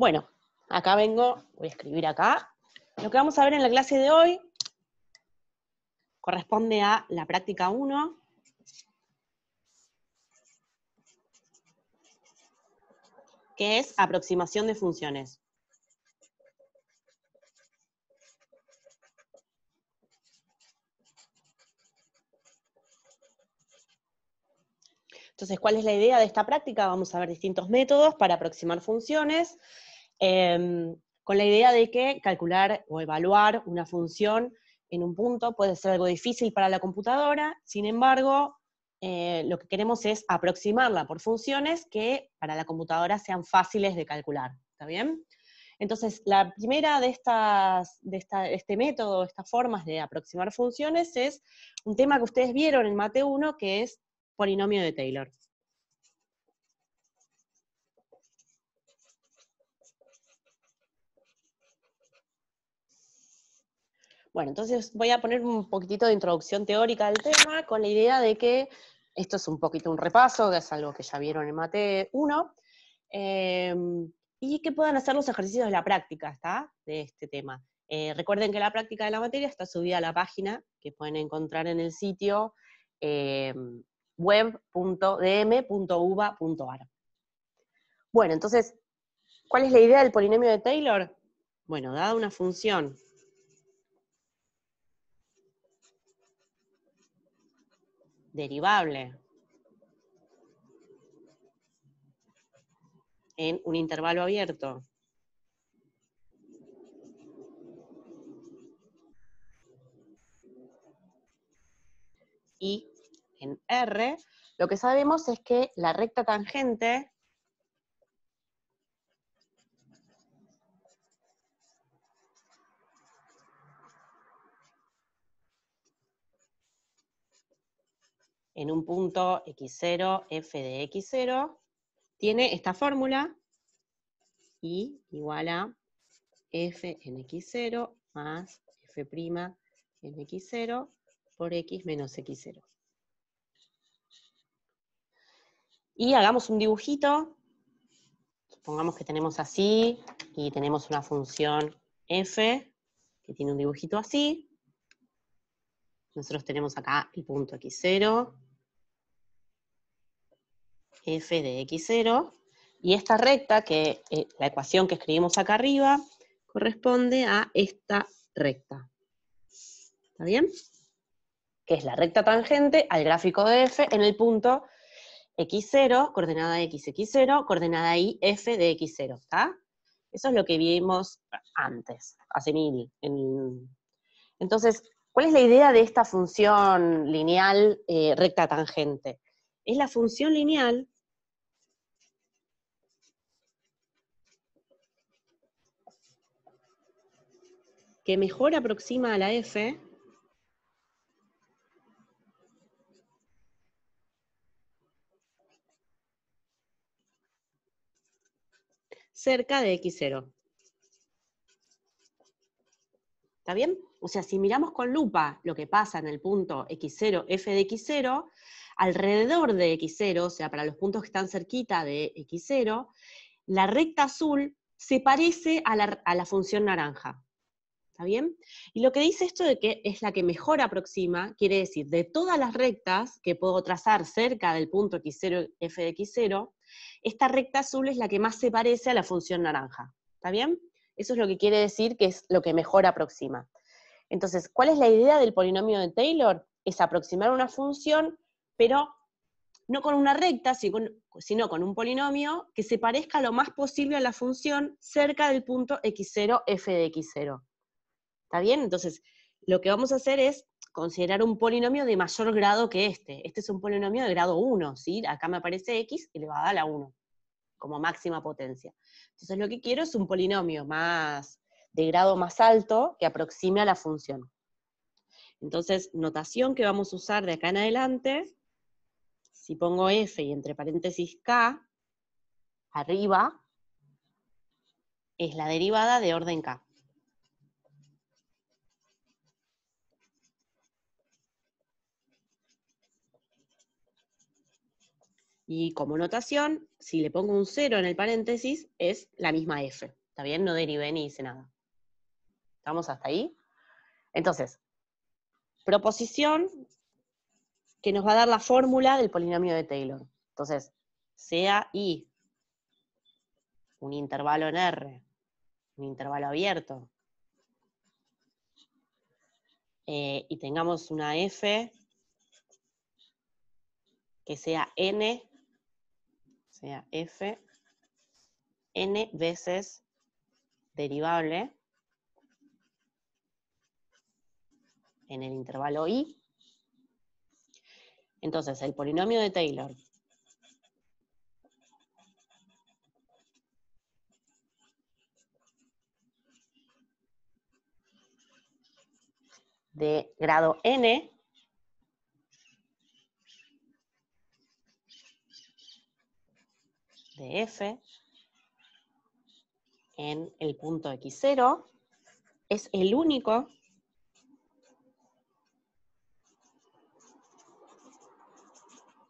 Bueno, acá vengo, voy a escribir acá. Lo que vamos a ver en la clase de hoy corresponde a la práctica 1, que es aproximación de funciones. Entonces, ¿cuál es la idea de esta práctica? Vamos a ver distintos métodos para aproximar funciones, con la idea de que calcular o evaluar una función en un punto puede ser algo difícil para la computadora, sin embargo, lo que queremos es aproximarla por funciones que para la computadora sean fáciles de calcular, ¿está bien? Entonces, la primera de este método, estas formas de aproximar funciones, es un tema que ustedes vieron en Mate 1, que es polinomio de Taylor. Bueno, entonces voy a poner un poquitito de introducción teórica del tema, con la idea de que esto es un poquito un repaso, que es algo que ya vieron en Mate 1, y que puedan hacer los ejercicios de la práctica, ¿está? De este tema. Recuerden que la práctica de la materia está subida a la página, que pueden encontrar en el sitio web.dm.uva.ar. Bueno, entonces, ¿cuál es la idea del polinomio de Taylor? Bueno, dada una función derivable en un intervalo abierto y en R, lo que sabemos es que la recta tangente en un punto x0, f de x0, tiene esta fórmula, y igual a f en x0 más f' en x0 por x menos x0. Y hagamos un dibujito, supongamos que tenemos así, y tenemos una función f, que tiene un dibujito así. Nosotros tenemos acá el punto x0, f de x0, y esta recta, que la ecuación que escribimos acá arriba, corresponde a esta recta. ¿Está bien? Que es la recta tangente al gráfico de f en el punto x0, coordenada x, x0, coordenada y, f de x0, ¿está? Eso es lo que vimos antes, hace mil. Entonces, ¿cuál es la idea de esta función lineal recta tangente? Es la función lineal que mejor aproxima a la f cerca de x0. ¿Está bien? O sea, si miramos con lupa lo que pasa en el punto x0, f de x0, alrededor de x0, o sea, para los puntos que están cerquita de x0, la recta azul se parece a la función naranja. ¿Está bien? Y lo que dice esto de que es la que mejor aproxima, quiere decir, de todas las rectas que puedo trazar cerca del punto x0, f de x0, esta recta azul es la que más se parece a la función naranja. ¿Está bien? Eso es lo que quiere decir que es lo que mejor aproxima. Entonces, ¿cuál es la idea del polinomio de Taylor? Es aproximar una función, pero no con una recta, sino con un polinomio que se parezca lo más posible a la función cerca del punto x0, f de x0. ¿Está bien? Entonces, lo que vamos a hacer es considerar un polinomio de mayor grado que este. Este es un polinomio de grado 1, ¿sí? Acá me aparece x elevada a la 1, como máxima potencia. Entonces, lo que quiero es un polinomio de grado más alto que aproxime a la función. Entonces, notación que vamos a usar de acá en adelante, si pongo f y entre paréntesis k, arriba, es la derivada de orden k. Y como notación, si le pongo un 0 en el paréntesis, es la misma f. ¿Está bien? No derivé ni hice nada. ¿Estamos hasta ahí? Entonces, proposición que nos va a dar la fórmula del polinomio de Taylor. Entonces, sea I un intervalo en R, un intervalo abierto, y tengamos una f que sea n, sea f, n veces derivable en el intervalo I. Entonces, el polinomio de Taylor de grado n de f en el punto x0 es el único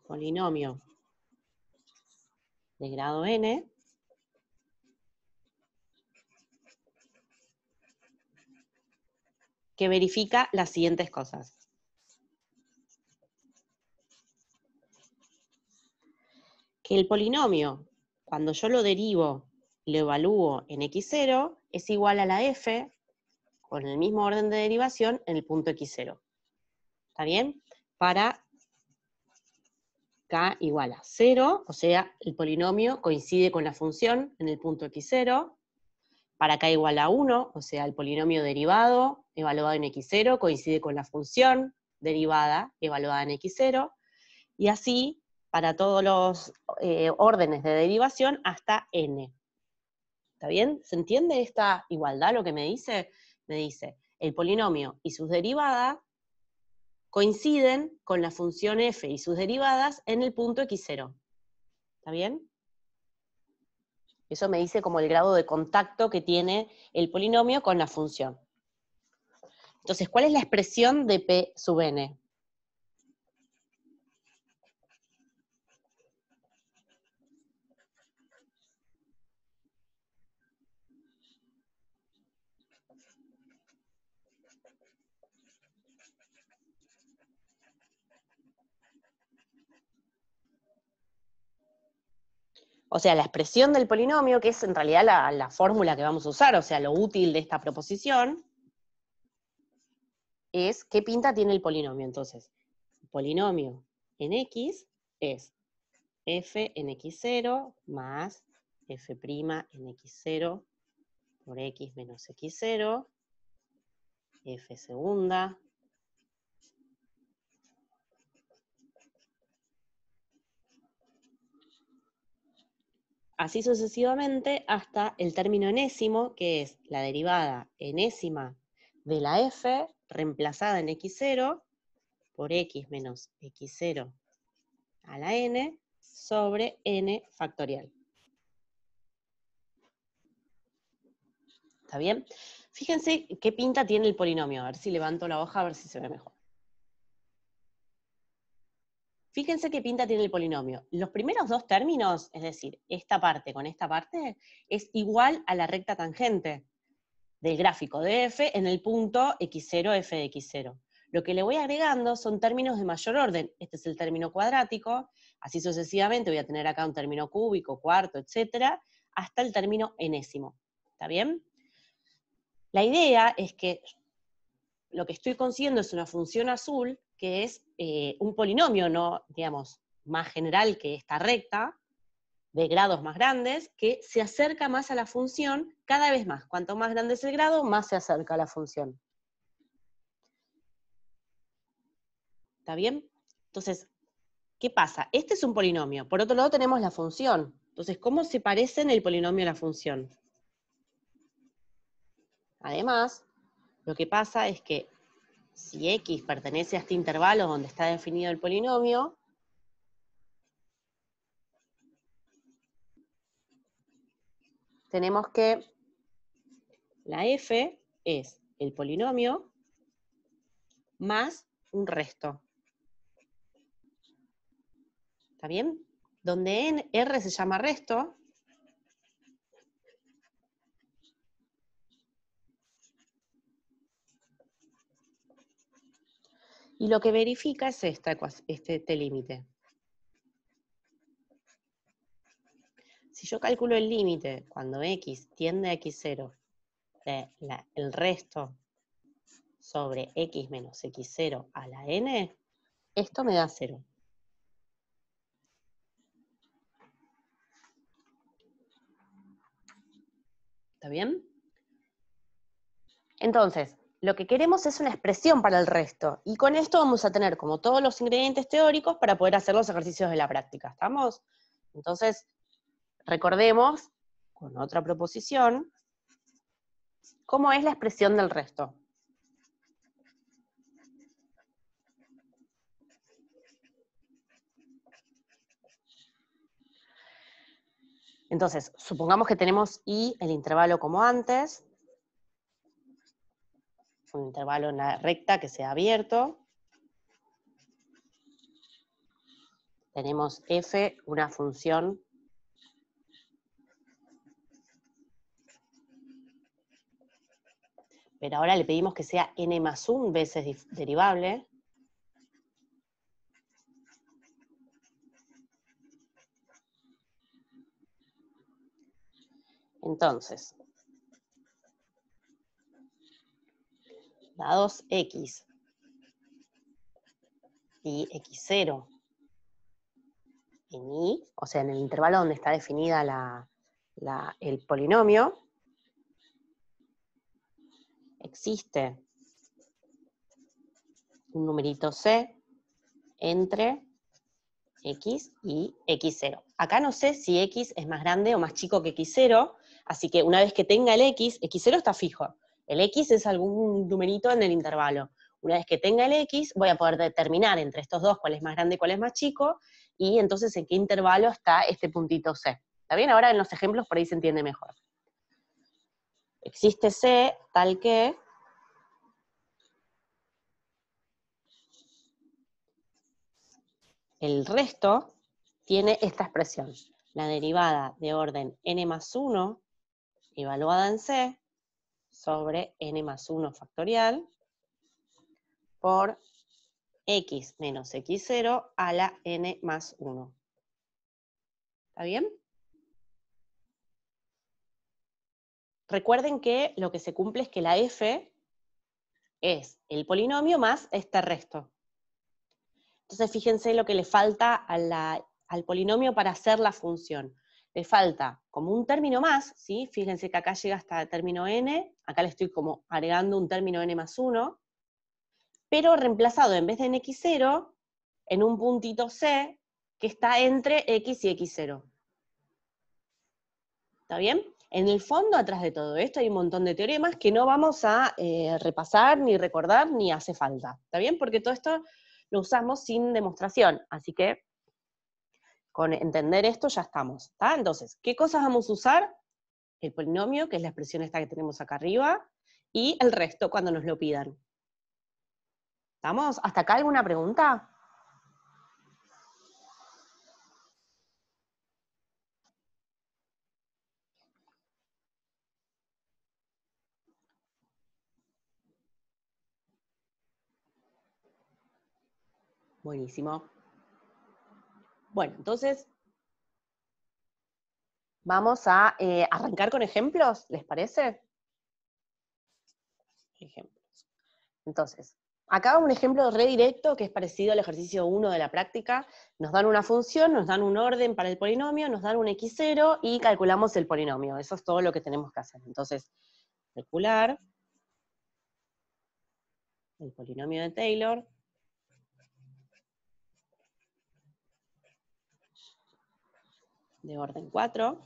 polinomio de grado n que verifica las siguientes cosas. Que el polinomio, cuando yo lo derivo y lo evalúo en x0, es igual a la f con el mismo orden de derivación en el punto x0. ¿Está bien? Para k igual a 0, o sea, el polinomio coincide con la función en el punto x0. Para k igual a 1, o sea, el polinomio derivado evaluado en x0 coincide con la función derivada evaluada en x0. Y así para todos los órdenes de derivación hasta n. ¿Está bien? ¿Se entiende esta igualdad lo que me dice? Me dice, el polinomio y sus derivadas coinciden con la función f y sus derivadas en el punto x0. ¿Está bien? Eso me dice como el grado de contacto que tiene el polinomio con la función. Entonces, ¿cuál es la expresión de p sub n? O sea, la expresión del polinomio, que es en realidad la fórmula que vamos a usar, o sea, lo útil de esta proposición, es qué pinta tiene el polinomio. Entonces, el polinomio en x es f en x0 más f' en x0 por x menos x0, f segunda, así sucesivamente hasta el término enésimo, que es la derivada enésima de la f reemplazada en x0 por x menos x0 a la n sobre n factorial. ¿Está bien? Fíjense qué pinta tiene el polinomio. A ver si levanto la hoja, a ver si se ve mejor. Fíjense qué pinta tiene el polinomio. Los primeros dos términos, es decir, esta parte con esta parte, es igual a la recta tangente del gráfico de f en el punto x0, f de x0. Lo que le voy agregando son términos de mayor orden. Este es el término cuadrático, así sucesivamente voy a tener acá un término cúbico, cuarto, etcétera, hasta el término enésimo. ¿Está bien? La idea es que lo que estoy consiguiendo es una función azul que es un polinomio, no, digamos, más general que esta recta, de grados más grandes, que se acerca más a la función cada vez más. Cuanto más grande es el grado, más se acerca a la función. ¿Está bien? Entonces, ¿qué pasa? Este es un polinomio. Por otro lado tenemos la función. Entonces, ¿cómo se parecen el polinomio y la función? Además, lo que pasa es que si x pertenece a este intervalo donde está definido el polinomio, tenemos que la f es el polinomio más un resto. ¿Está bien? donde R se llama resto, y lo que verifica es este límite. Si yo calculo el límite cuando x tiende a x0 el resto sobre x menos x0 a la n, esto me da 0. ¿Está bien? Entonces, lo que queremos es una expresión para el resto, y con esto vamos a tener como todos los ingredientes teóricos para poder hacer los ejercicios de la práctica, ¿estamos? Entonces, recordemos, con otra proposición, cómo es la expresión del resto. Entonces, supongamos que tenemos I, el intervalo como antes, un intervalo en la recta que sea abierto. Tenemos f, una función pero ahora le pedimos que sea n más 1 veces derivable. Entonces, dados x y x0 en y, o sea, en el intervalo donde está definida el polinomio, existe un numerito c entre x y x0. Acá no sé si x es más grande o más chico que x0, así que una vez que tenga el x0 está fijo. El x es algún numerito en el intervalo. Una vez que tenga el x, voy a poder determinar entre estos dos cuál es más grande y cuál es más chico, y entonces en qué intervalo está este puntito c. ¿Está bien? Ahora en los ejemplos por ahí se entiende mejor. Existe c tal que el resto tiene esta expresión. La derivada de orden n más 1 evaluada en c sobre n más 1 factorial por x menos x0 a la n más 1. ¿Está bien? Recuerden que lo que se cumple es que la f es el polinomio más este resto. Entonces fíjense lo que le falta al polinomio para hacer la función. Le falta como un término más, ¿sí? Fíjense que acá llega hasta el término n, acá le estoy como agregando un término n más 1, pero reemplazado en vez de en x0, en un puntito c que está entre x y x0. ¿Está bien? En el fondo, atrás de todo esto, hay un montón de teoremas que no vamos a repasar, ni recordar, ni hace falta. ¿Está bien? Porque todo esto lo usamos sin demostración, así que con entender esto ya estamos. ¿Está? Entonces, ¿qué cosas vamos a usar? El polinomio, que es la expresión esta que tenemos acá arriba, y el resto cuando nos lo pidan. ¿Estamos? ¿Hasta acá alguna pregunta? Buenísimo. Bueno, entonces vamos a arrancar con ejemplos, ¿les parece? Ejemplos. Entonces, acá un ejemplo re directo que es parecido al ejercicio 1 de la práctica. Nos dan una función, nos dan un orden para el polinomio, nos dan un x0 y calculamos el polinomio. Eso es todo lo que tenemos que hacer. Entonces, calcular el polinomio de Taylor de orden 4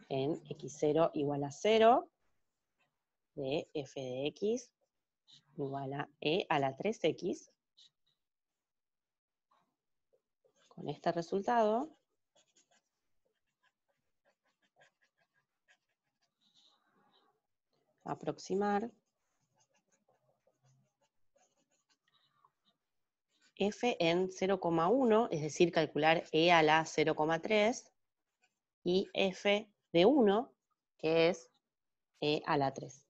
en x0 igual a 0 de f de x igual a e a la 3x. Con este resultado, aproximar f en 0,1, es decir, calcular e a la 0,3, y f de 1, que es e a la 3.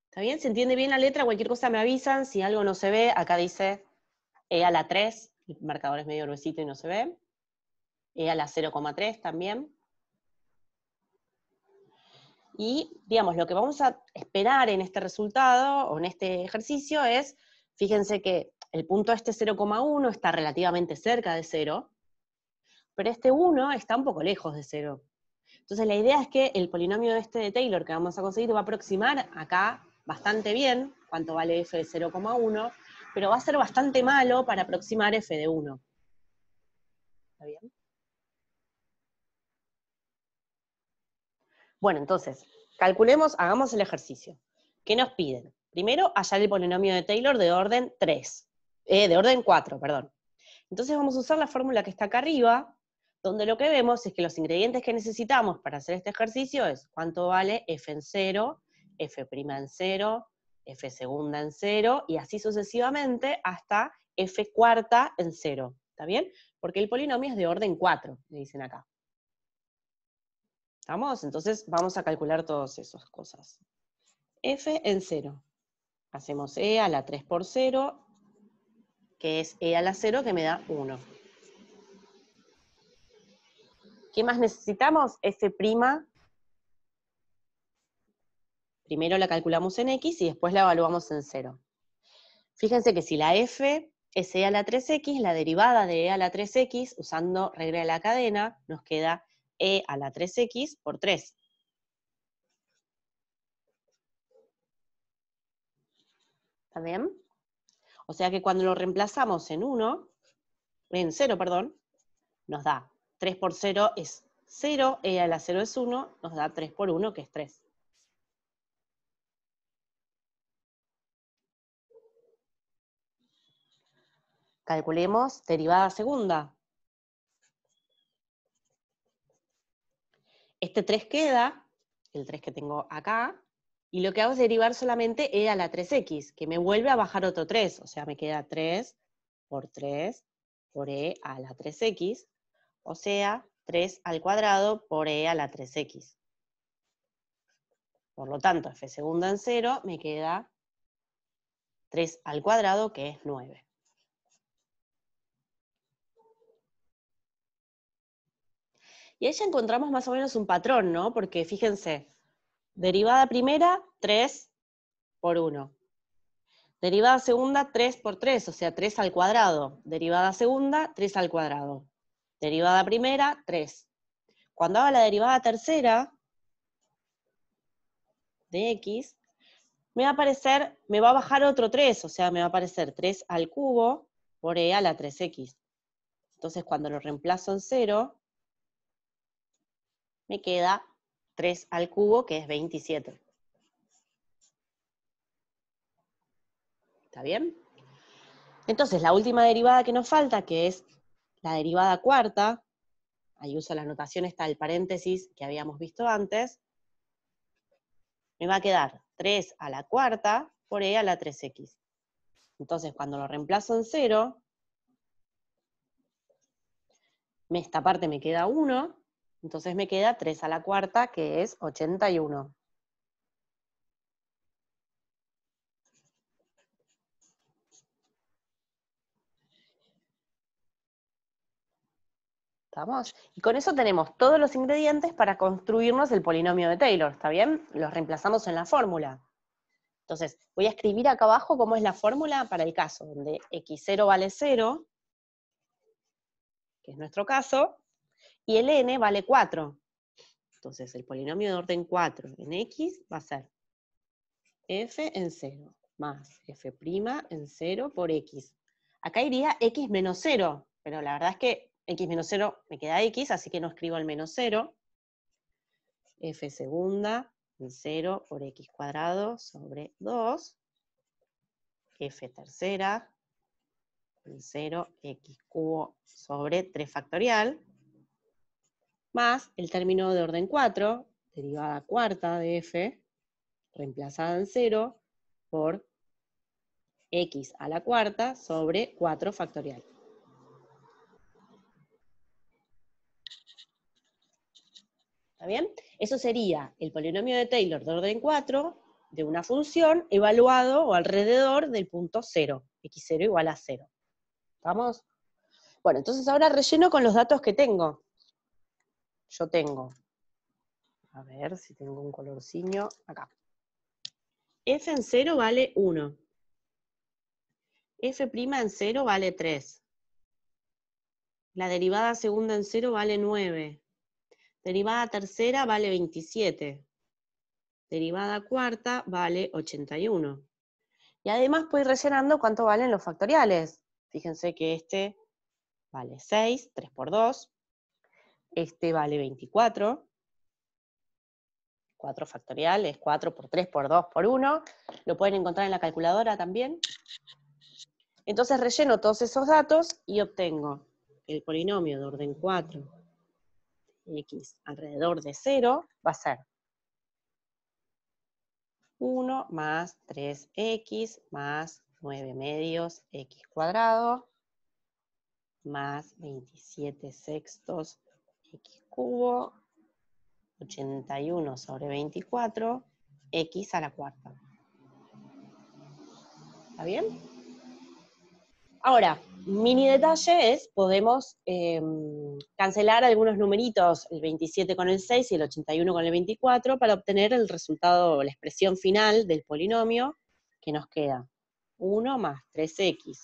¿Está bien? ¿Se entiende bien la letra? Cualquier cosa me avisan. Si algo no se ve, acá dice e a la 3, el marcador es medio gruesito y no se ve. E a la 0,3 también. Y, digamos, lo que vamos a esperar en este resultado, o en este ejercicio, es, fíjense que el punto este 0,1 está relativamente cerca de 0, pero este 1 está un poco lejos de 0. Entonces la idea es que el polinomio este de Taylor que vamos a conseguir va a aproximar acá bastante bien cuánto vale f de 0,1, pero va a ser bastante malo para aproximar f de 1. ¿Está bien? Bueno, entonces, calculemos, hagamos el ejercicio. ¿Qué nos piden? Primero, hallar el polinomio de Taylor de orden 3, de orden 4, perdón. Entonces vamos a usar la fórmula que está acá arriba, donde lo que vemos es que los ingredientes que necesitamos para hacer este ejercicio es cuánto vale f en 0, f' en 0, f segunda en 0, y así sucesivamente hasta f cuarta en 0. ¿Está bien? Porque el polinomio es de orden 4, le dicen acá. ¿Estamos? Entonces vamos a calcular todas esas cosas. F en 0. Hacemos e a la 3 por 0, que es e a la 0, que me da 1. ¿Qué más necesitamos? F'. Primero la calculamos en x y después la evaluamos en 0. Fíjense que si la f es e a la 3x, la derivada de e a la 3x, usando regla de la cadena, nos queda e a la 3x por 3. ¿Está bien? O sea que cuando lo reemplazamos en 0, perdón, nos da 3 por 0 es 0, e a la 0 es 1, nos da 3 por 1, que es 3. Calculemos derivada segunda. Este 3 queda, el 3 que tengo acá, y lo que hago es derivar solamente e a la 3x, que me vuelve a bajar otro 3, o sea, me queda 3 por e a la 3x, o sea, 3 al cuadrado por e a la 3x. Por lo tanto, f segunda en 0 me queda 3 al cuadrado, que es 9. Y ahí ya encontramos más o menos un patrón, ¿no? Porque fíjense, derivada primera, 3 por 1. Derivada segunda, 3 por 3, o sea, 3 al cuadrado. Derivada segunda, 3 al cuadrado. Derivada primera, 3. Cuando haga la derivada tercera de x, me va a aparecer, me va a bajar otro 3, o sea, me va a aparecer 3 al cubo por e a la 3x. Entonces, cuando lo reemplazo en 0, me queda 3 al cubo, que es 27. ¿Está bien? Entonces, la última derivada que nos falta, que es la derivada cuarta, ahí uso la notación esta del paréntesis que habíamos visto antes, me va a quedar 3 a la cuarta por e a la 3x. Entonces, cuando lo reemplazo en 0, esta parte me queda 1, entonces me queda 3 a la cuarta, que es 81. ¿Estamos? Y con eso tenemos todos los ingredientes para construirnos el polinomio de Taylor, ¿está bien? Los reemplazamos en la fórmula. Entonces, voy a escribir acá abajo cómo es la fórmula para el caso, donde x0 vale 0, que es nuestro caso, y el n vale 4. Entonces, el polinomio de orden 4 en x va a ser f en 0 más f' en 0 por x. Acá iría x menos 0, pero la verdad es que x menos 0 me queda x, así que no escribo el menos 0. F segunda en 0 por x cuadrado sobre 2. F tercera en 0, x cubo sobre 3 factorial. más el término de orden 4, derivada cuarta de f, reemplazada en 0, por x a la cuarta sobre 4 factorial. ¿Está bien? Eso sería el polinomio de Taylor de orden 4 de una función evaluado o alrededor del punto 0, x0 igual a 0. ¿Estamos? Bueno, entonces ahora relleno con los datos que tengo. Yo tengo, a ver si tengo un colorcillo, acá. F en 0 vale 1. F' en 0 vale 3. La derivada segunda en 0 vale 9. Derivada tercera vale 27. Derivada cuarta vale 81. Y además puedo ir rellenando cuánto valen los factoriales. Fíjense que este vale 6, 3 por 2. Este vale 24. 4 factoriales, 4 por 3 por 2 por 1. Lo pueden encontrar en la calculadora también. Entonces relleno todos esos datos y obtengo el polinomio de orden 4, x alrededor de 0, va a ser 1 más 3x más 9 medios x cuadrado más 27 sextos x cubo, 81 sobre 24, x a la cuarta. ¿Está bien? Ahora, mini detalle es, podemos cancelar algunos numeritos, el 27 con el 6 y el 81 con el 24, para obtener el resultado, la expresión final del polinomio, que nos queda 1 más 3x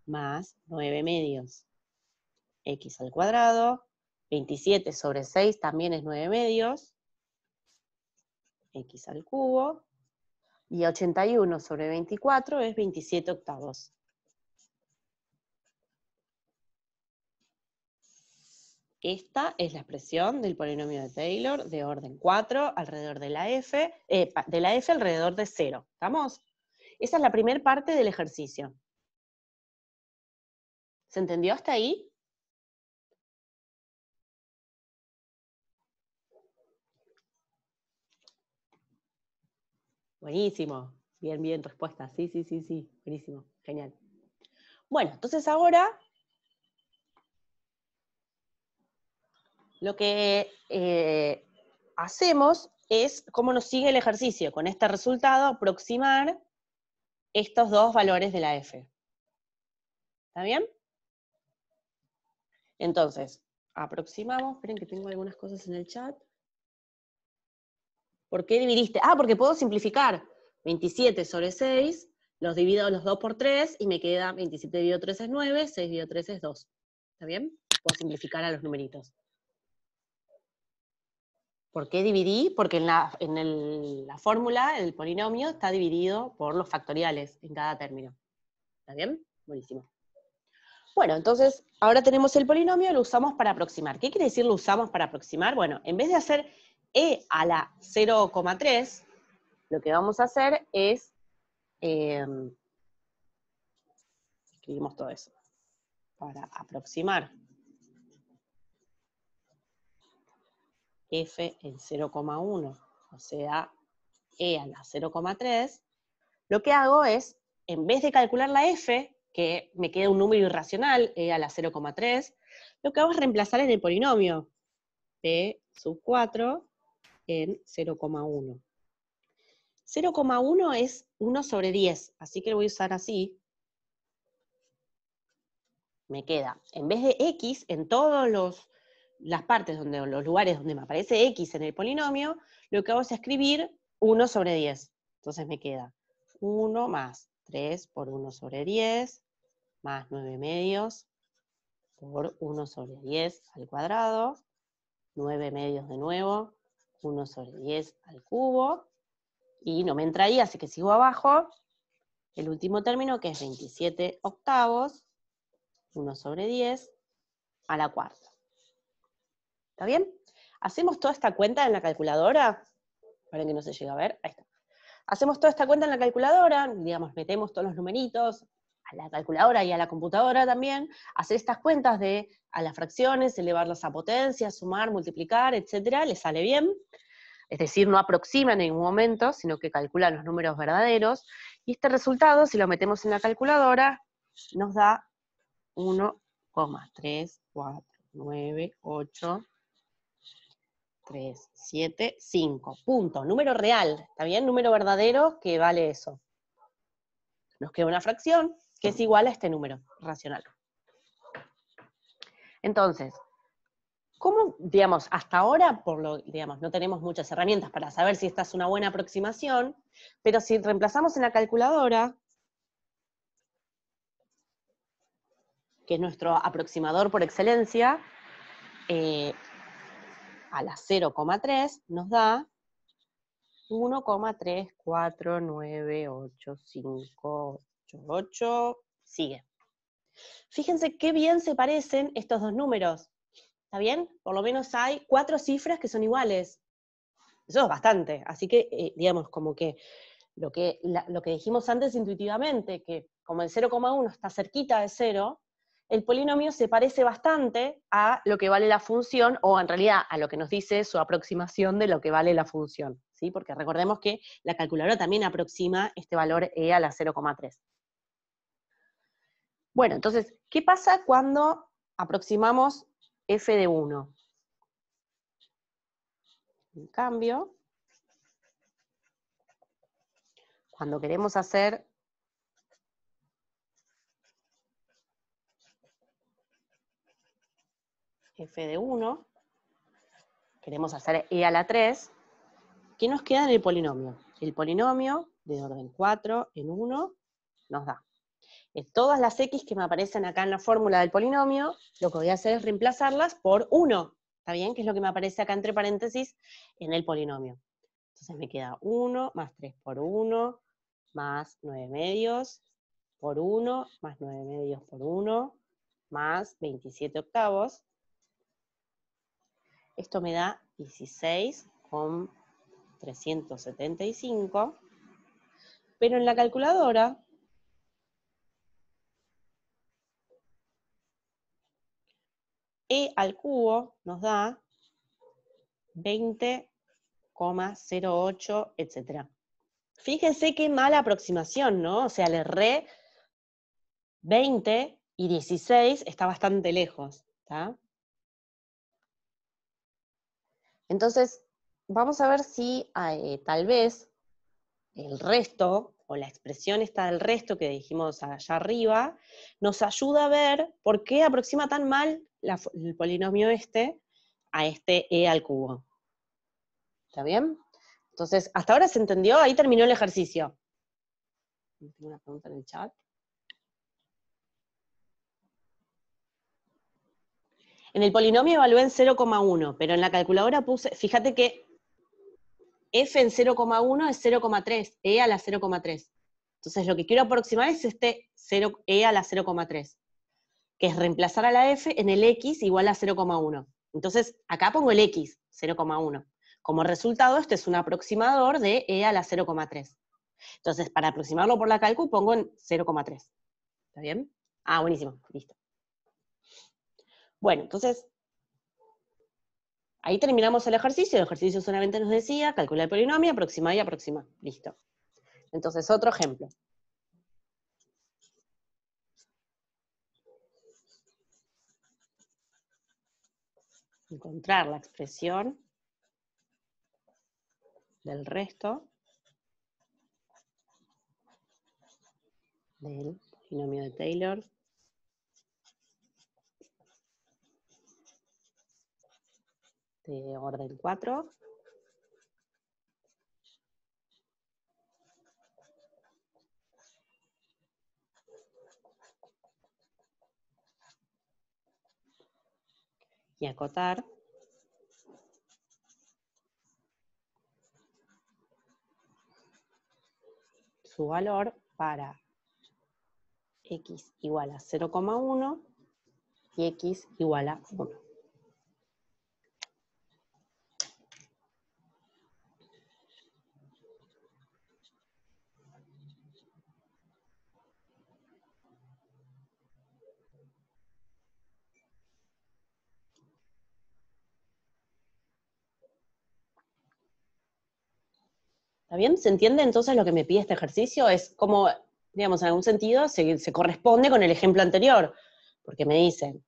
más 9 medios x al cuadrado, 27 sobre 6 también es 9 medios, x al cubo, y 81 sobre 24 es 27 octavos. Esta es la expresión del polinomio de Taylor de orden 4 alrededor de la f alrededor de 0. ¿Estamos? Esa es la primera parte del ejercicio. ¿Se entendió hasta ahí? Buenísimo. Bien, bien, respuesta. Sí, sí, sí, sí. Buenísimo. Genial. Bueno, entonces ahora lo que hacemos es, cómo nos sigue el ejercicio, con este resultado, aproximar estos dos valores de la f. ¿Está bien? Entonces, aproximamos, esperen que tengo algunas cosas en el chat. ¿Por qué dividiste? Ah, porque puedo simplificar. 27 sobre 6, los divido los 2 por 3, y me queda 27 dividido 3 es 9, 6 dividido 3 es 2. ¿Está bien? Puedo simplificar a los numeritos. ¿Por qué dividí? Porque en la fórmula, el polinomio, está dividido por los factoriales en cada término. ¿Está bien? Buenísimo. Bueno, entonces, ahora tenemos el polinomio, lo usamos para aproximar. ¿Qué quiere decir lo usamos para aproximar? Bueno, en vez de hacer e a la 0,3, lo que vamos a hacer es, escribimos todo eso, para aproximar f en 0,1, o sea, e a la 0,3, lo que hago es, en vez de calcular la f, que me queda un número irracional, e a la 0,3, lo que hago es reemplazar en el polinomio, p sub 4 en 0,1. 0,1 es 1 sobre 10, así que lo voy a usar así. Me queda, en vez de x, en todas las partes, los lugares donde me aparece x en el polinomio, lo que hago es escribir 1 sobre 10. Entonces me queda 1 más 3 por 1 sobre 10, más 9 medios por 1 sobre 10 al cuadrado, 9 medios de nuevo, 1 sobre 10 al cubo, y no me entra ahí, así que sigo abajo, el último término que es 27 octavos, 1 sobre 10 a la cuarta. ¿Está bien? Hacemos toda esta cuenta en la calculadora, para que no se llegue a ver, ahí está. Hacemos toda esta cuenta en la calculadora, digamos, metemos todos los numeritos, la calculadora y a la computadora también, hacer estas cuentas de a las fracciones, elevarlas a potencia, sumar, multiplicar, etcétera, le sale bien. Es decir, no aproxima en ningún momento, sino que calcula los números verdaderos, y este resultado, si lo metemos en la calculadora, nos da 1,349837,5. Punto. Número real, ¿está bien? Número verdadero que vale eso. Nos queda una fracción que es igual a este número racional. Entonces, ¿cómo, digamos, hasta ahora, digamos, no tenemos muchas herramientas para saber si esta es una buena aproximación, pero si reemplazamos en la calculadora, que es nuestro aproximador por excelencia, a la 0,3 nos da 1,34985888, sigue. Fíjense qué bien se parecen estos dos números, ¿está bien? Por lo menos hay 4 cifras que son iguales. Eso es bastante, así que, digamos, como que lo que dijimos antes intuitivamente, que como el 0,1 está cerquita de 0, el polinomio se parece bastante a lo que vale la función, o en realidad a lo que nos dice su aproximación de lo que vale la función, ¿sí? Porque recordemos que la calculadora también aproxima este valor e a la 0,3. Bueno, entonces, ¿qué pasa cuando aproximamos f de 1? En cambio, cuando queremos hacer f de 1, queremos hacer e a la 3, ¿qué nos queda en el polinomio? El polinomio de orden 4 en 1 nos da. Todas las x que me aparecen acá en la fórmula del polinomio, lo que voy a hacer es reemplazarlas por 1, ¿está bien? Que es lo que me aparece acá entre paréntesis en el polinomio. Entonces me queda 1 más 3 por 1, más 9 medios por 1, más 9 medios por 1, más 27 octavos. Esto me da 16,375, pero en la calculadora e al cubo nos da 20,08, etc. Fíjense qué mala aproximación, ¿no? O sea, le erré 20 y 16 está bastante lejos, ¿está? Entonces, vamos a ver si tal vez el resto, o la expresión esta del resto que dijimos allá arriba, nos ayuda a ver por qué aproxima tan mal el polinomio este a este e al cubo. ¿Está bien? Entonces, ¿hasta ahora se entendió? Ahí terminó el ejercicio. Tengo una pregunta en el chat. En el polinomio evalué en 0,1, pero en la calculadora puse, fíjate que f en 0,1 es 0,3, e a la 0,3. Entonces lo que quiero aproximar es este 0, e a la 0,3, que es reemplazar a la f en el x igual a 0,1. Entonces acá pongo el x, 0,1. Como resultado, este es un aproximador de e a la 0,3. Entonces, para aproximarlo por la calcu, pongo en 0,3. ¿Está bien? Ah, buenísimo, listo. Bueno, entonces, ahí terminamos el ejercicio solamente nos decía, calcular el polinomio, aproximar y aproximar. Listo. Entonces, otro ejemplo. Encontrar la expresión del resto del polinomio de Taylor de orden 4 y acotar su valor para x igual a 0,1 y x igual a 1. ¿Está bien? ¿Se entiende entonces lo que me pide este ejercicio? Es como, digamos, en algún sentido se corresponde con el ejemplo anterior, porque me dicen,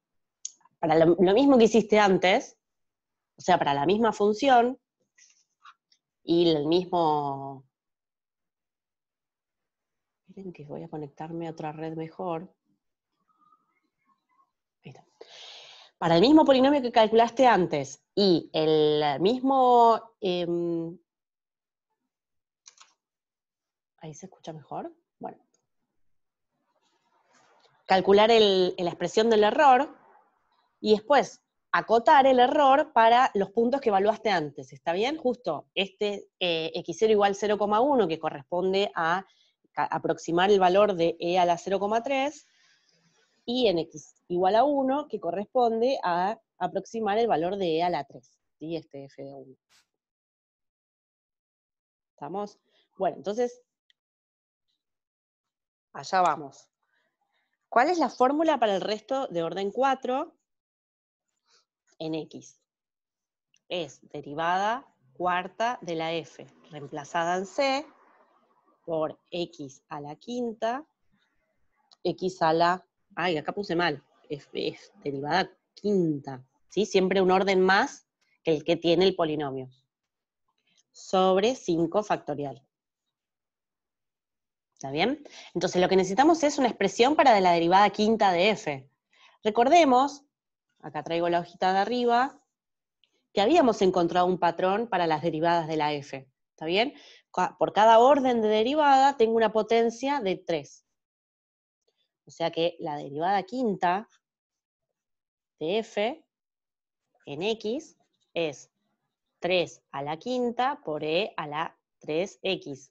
para lo mismo que hiciste antes, o sea, para la misma función, y el mismo... Miren que voy a conectarme a otra red mejor. Ahí está. Para el mismo polinomio que calculaste antes, y el mismo... ¿ahí se escucha mejor? Bueno. Calcular la expresión del error, y después acotar el error para los puntos que evaluaste antes, ¿está bien? Justo este x0 igual 0,1, que corresponde a aproximar el valor de e a la 0,3, y en x igual a 1, que corresponde a aproximar el valor de e a la 3, ¿sí? Este f de 1. ¿Estamos? Bueno, entonces, allá vamos. ¿Cuál es la fórmula para el resto de orden 4 en x? Es derivada cuarta de la f, reemplazada en c, por x a la quinta, x a la... Ay, acá puse mal, es derivada quinta, ¿sí? Siempre un orden más que el que tiene el polinomio, sobre 5 factorial. ¿Está bien? Entonces lo que necesitamos es una expresión para de la derivada quinta de f. Recordemos, acá traigo la hojita de arriba, que habíamos encontrado un patrón para las derivadas de la f, ¿está bien? Por cada orden de derivada tengo una potencia de 3. O sea que la derivada quinta de f en x es 3 a la quinta por e a la 3x.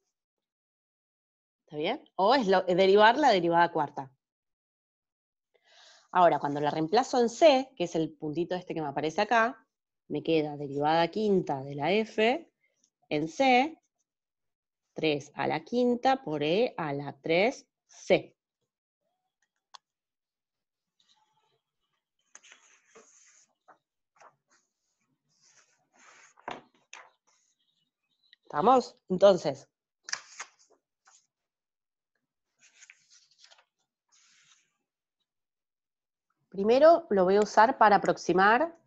¿Está bien? O es derivar la derivada cuarta. Ahora, cuando la reemplazo en c, que es el puntito este que me aparece acá, me queda derivada quinta de la f en c, 3 a la quinta por e a la 3c. ¿Estamos? Entonces, primero lo voy a usar para aproximar,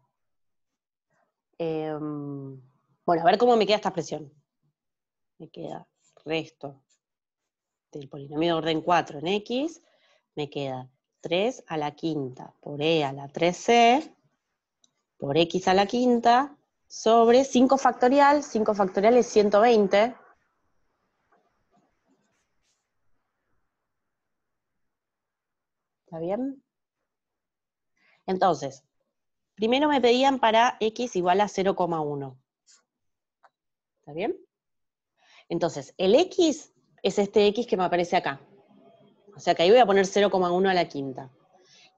bueno, a ver cómo me queda esta expresión. Me queda resto del polinomio de orden 4 en x, me queda 3 a la quinta por e a la 3c, por x a la quinta, sobre 5 factorial es 120. ¿Está bien? Entonces, primero me pedían para x igual a 0,1. ¿Está bien? Entonces, el x es este x que me aparece acá. O sea que ahí voy a poner 0,1 a la quinta.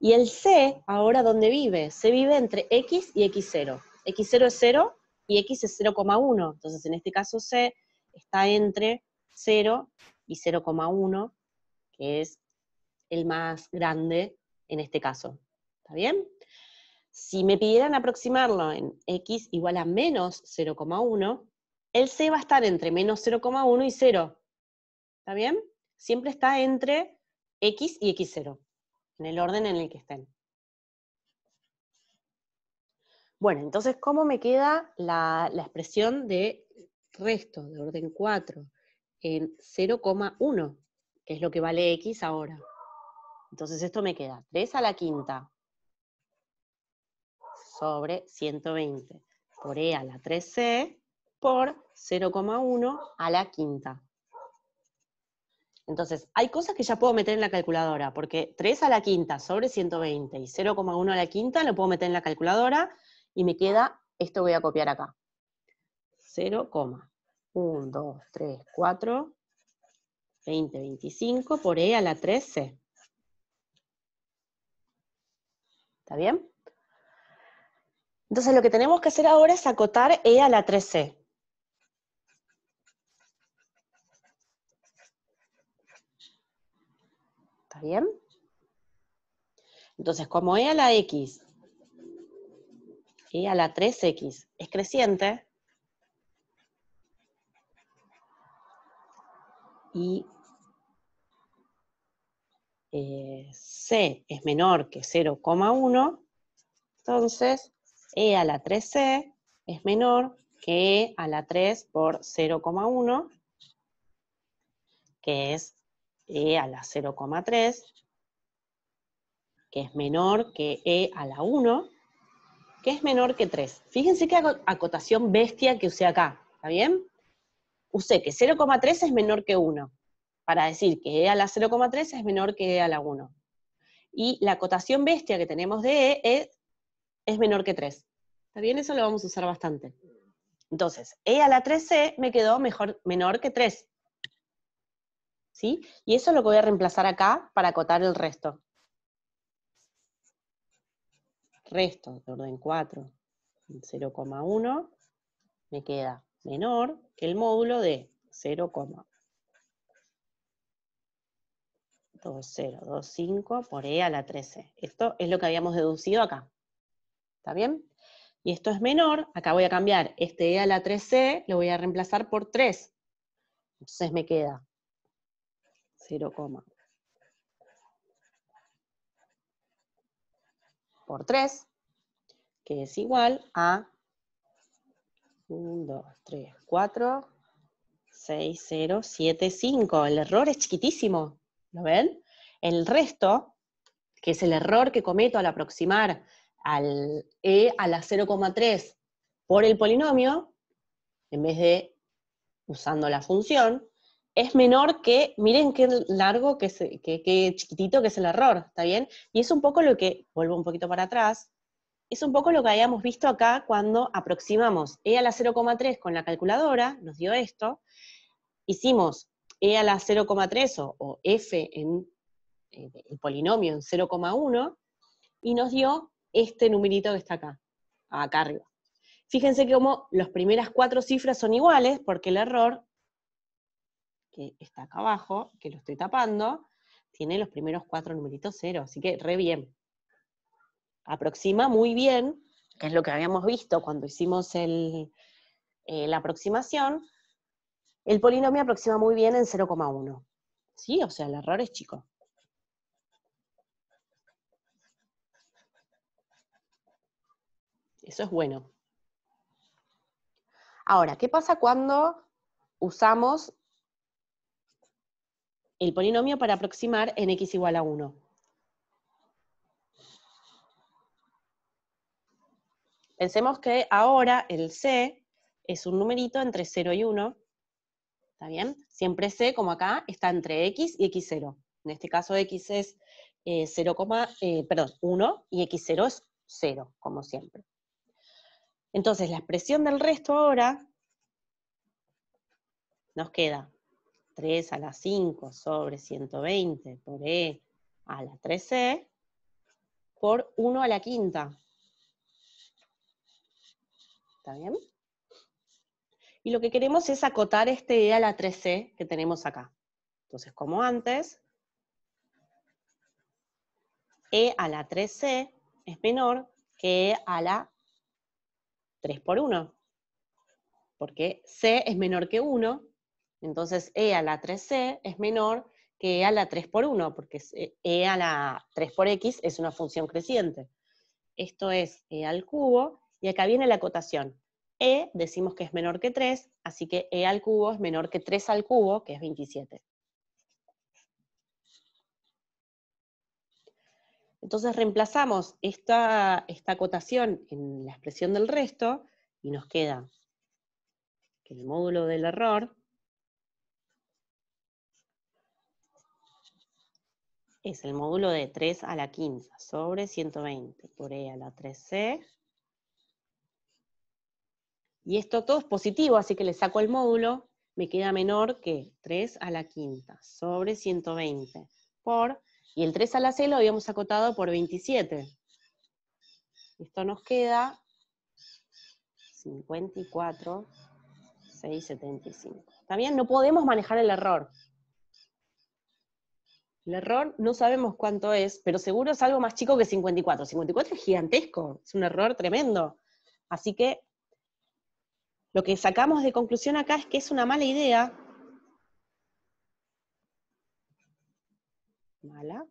Y el c, ahora, ¿dónde vive? C vive entre x y x0. x0 es 0 y x es 0,1. Entonces, en este caso, c está entre 0 y 0,1, que es el más grande en este caso. ¿Está bien? Si me pidieran aproximarlo en x igual a menos 0,1, el c va a estar entre menos 0,1 y 0. ¿Está bien? Siempre está entre x y x0, en el orden en el que estén. Bueno, entonces, ¿cómo me queda la expresión de resto de orden 4 en 0,1, que es lo que vale x ahora? Entonces esto me queda 3 a la quinta sobre 120 por e a la 3c por 0,1 a la quinta. Entonces, hay cosas que ya puedo meter en la calculadora, porque 3 a la quinta sobre 120 y 0,1 a la quinta lo puedo meter en la calculadora y me queda, esto voy a copiar acá. 0,1, 2, 3, 4, 20, 25 por e a la 3c. ¿Está bien? Entonces lo que tenemos que hacer ahora es acotar e a la 3c. ¿Está bien? Entonces, como e a la x, e a la 3x es creciente, y C es menor que 0,1, entonces E a la 3C es menor que E a la 3 por 0,1, que es E a la 0,3, que es menor que E a la 1, que es menor que 3. Fíjense qué acotación bestia que usé acá, ¿está bien? Usé que 0,3 es menor que 1, para decir que E a la 0,3 es menor que E a la 1. Y la acotación bestia que tenemos de E es menor que 3. ¿Está bien? Eso lo vamos a usar bastante. Entonces, E a la 3C me quedó menor que 3. ¿Sí? Y eso es lo que voy a reemplazar acá para acotar el resto. Resto de orden 4 en 0,1 me queda menor que el módulo de 0,2025 por E a la 13. Esto es lo que habíamos deducido acá. ¿Está bien? Y esto es menor, acá voy a cambiar este E a la 3C, lo voy a reemplazar por 3. Entonces me queda 0, por 3, que es igual a 1, 2, 3, 4, 6, 0, 7, 5. El error es chiquitísimo, ¿lo ven? El resto, que es el error que cometo al aproximar al E a la 0,3 por el polinomio, en vez de usando la función, es menor que, miren qué largo, qué chiquitito que es el error, ¿está bien? Y es un poco lo que, vuelvo un poquito para atrás, es un poco lo que habíamos visto acá cuando aproximamos E a la 0,3 con la calculadora, nos dio esto, hicimos E a la 0,3 o F en el polinomio en 0,1, y nos dio este numerito que está acá arriba. Fíjense que como las primeras 4 cifras son iguales, porque el error, que está acá abajo, que lo estoy tapando, tiene los primeros 4 numeritos 0, así que re bien. Aproxima muy bien, que es lo que habíamos visto cuando hicimos la aproximación, el polinomio aproxima muy bien en 0,1. ¿Sí? O sea, el error es chico. Eso es bueno. Ahora, ¿qué pasa cuando usamos el polinomio para aproximar en x igual a 1? Pensemos que ahora el c es un numerito entre 0 y 1, ¿está bien? Siempre c, como acá, está entre x y x0. En este caso x es 1 y x0 es 0, como siempre. Entonces la expresión del resto ahora nos queda 3 a la 5 sobre 120 por e a la 3c por 1 a la quinta. ¿Está bien? Y lo que queremos es acotar este e a la 3c que tenemos acá. Entonces, como antes, e a la 3c es menor que e a la 3 por 1. Porque c es menor que 1, entonces e a la 3c es menor que e a la 3 por 1, porque e a la 3 por x es una función creciente. Esto es e al cubo, y acá viene la acotación. E decimos que es menor que 3, así que e al cubo es menor que 3 al cubo, que es 27. Entonces reemplazamos esta acotación en la expresión del resto, y nos queda que el módulo del error es el módulo de 3 a la quinta sobre 120 por e a la 3c. Y esto todo es positivo, así que le saco el módulo, me queda menor que 3 a la quinta sobre 120 por, y el 3 a la c lo habíamos acotado por 27. Esto nos queda 54,675. ¿Está bien? No podemos manejar el error. El error no sabemos cuánto es, pero seguro es algo más chico que 54. 54 es gigantesco, es un error tremendo. Así que lo que sacamos de conclusión acá es que es una mala idea mala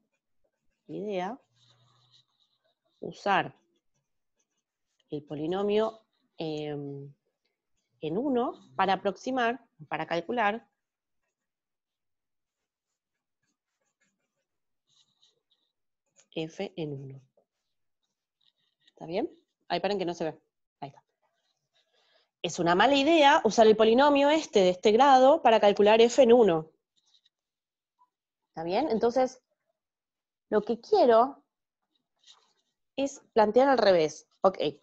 idea usar el polinomio en 1 para aproximar, para calcular f en 1. ¿Está bien? Ahí paren que no se ve. Ahí está. Es una mala idea usar el polinomio de este grado para calcular f en 1. ¿Está bien? Entonces, lo que quiero es plantear al revés. Ok, el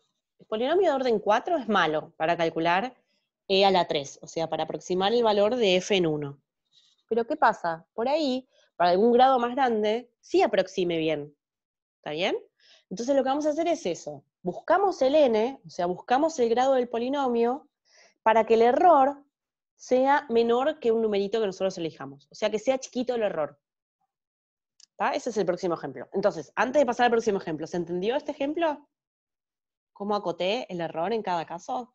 polinomio de orden 4 es malo para calcular e a la 3, o sea, para aproximar el valor de f en 1. Pero ¿qué pasa? Por ahí, para algún grado más grande, sí aproxime bien. ¿Está bien? Entonces lo que vamos a hacer es eso. Buscamos el n, o sea, buscamos el grado del polinomio, para que el error sea menor que un numerito que nosotros elijamos. O sea, que sea chiquito el error. ¿Está? Ese es el próximo ejemplo. Entonces, antes de pasar al próximo ejemplo, ¿se entendió este ejemplo? ¿Cómo acoté el error en cada caso?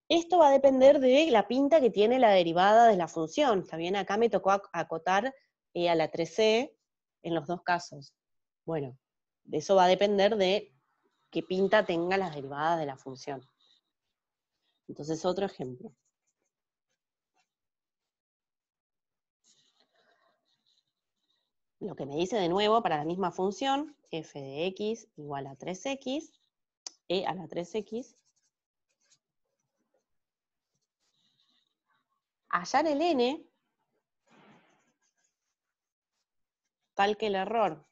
Esto va a depender de la pinta que tiene la derivada de la función. ¿Está bien? Acá me tocó acotar a la 3c en los dos casos. Bueno, de eso va a depender de qué pinta tenga las derivadas de la función. Entonces, otro ejemplo. Lo que me dice de nuevo para la misma función, f de x igual a 3x, e a la 3x, hallar el n tal que el error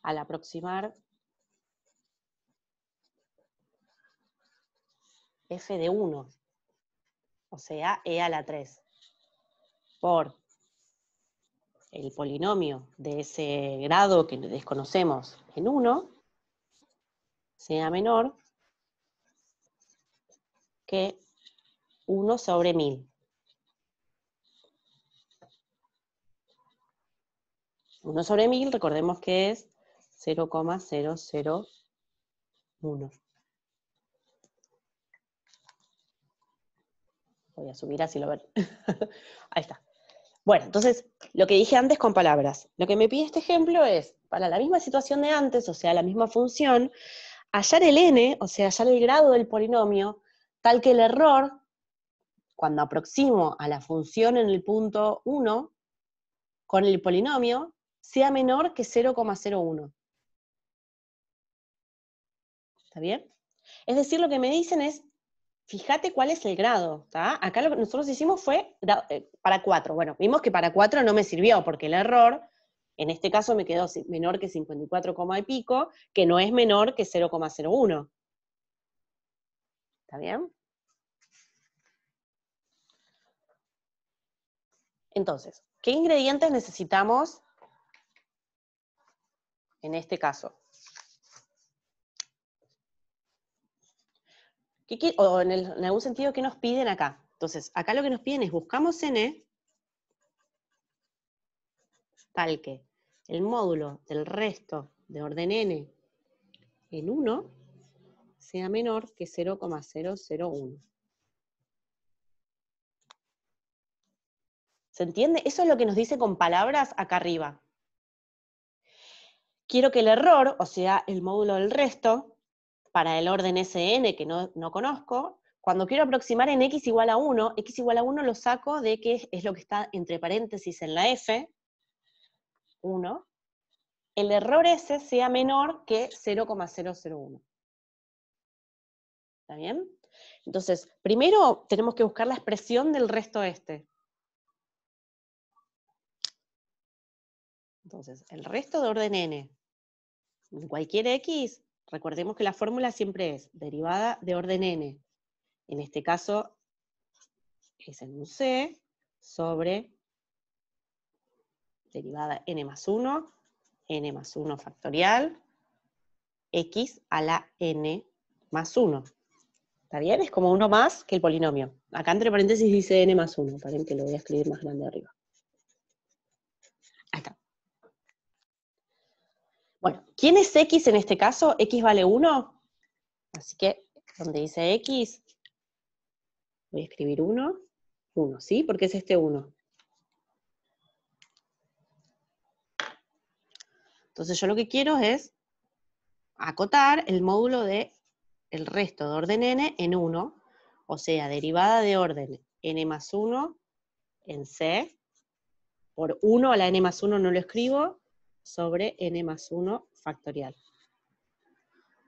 al aproximar f de 1, o sea, e a la 3, por el polinomio de ese grado que desconocemos en 1, sea menor que 1 sobre 1000. 1 sobre 1000, recordemos que es 0,001. Voy a subir así lo ven. Ahí está. Bueno, entonces, lo que dije antes con palabras. Lo que me pide este ejemplo es, para la misma situación de antes, o sea, la misma función, hallar el n, o sea, hallar el grado del polinomio, tal que el error, cuando aproximo a la función en el punto 1, con el polinomio, sea menor que 0,01. ¿Está bien? Es decir, lo que me dicen es, fíjate cuál es el grado, ¿está? Acá lo que nosotros hicimos fue para 4. Bueno, vimos que para 4 no me sirvió, porque el error, en este caso me quedó menor que 54, y pico, que no es menor que 0,01. ¿Está bien? Entonces, ¿qué ingredientes necesitamos en este caso? O en algún sentido, ¿qué nos piden acá? Entonces, acá lo que nos piden es, buscamos n, tal que el módulo del resto de orden n en 1 sea menor que 0,001. ¿Se entiende? Eso es lo que nos dice con palabras acá arriba. Quiero que el error, o sea, el módulo del resto, para el orden Sn que no conozco, cuando quiero aproximar en x igual a 1, x igual a 1 lo saco de que es lo que está entre paréntesis en la f, 1, el error ese sea menor que 0,001. ¿Está bien? Entonces, primero tenemos que buscar la expresión del resto este. Entonces, el resto de orden n, en cualquier x, recordemos que la fórmula siempre es derivada de orden n. En este caso, es en un c sobre derivada n más 1, n más 1 factorial, x a la n más 1. ¿Está bien? Es como uno más que el polinomio. Acá entre paréntesis dice n más 1, paren que lo voy a escribir más grande arriba. Ahí está. Bueno, ¿quién es x en este caso? X vale 1, así que donde dice x, Voy a escribir 1, 1, ¿sí? Porque es este 1. Entonces yo lo que quiero es acotar el módulo de el resto de orden n en 1, o sea, derivada de orden n más 1 en C, por 1 a la n más 1 no lo escribo, sobre n más 1 factorial.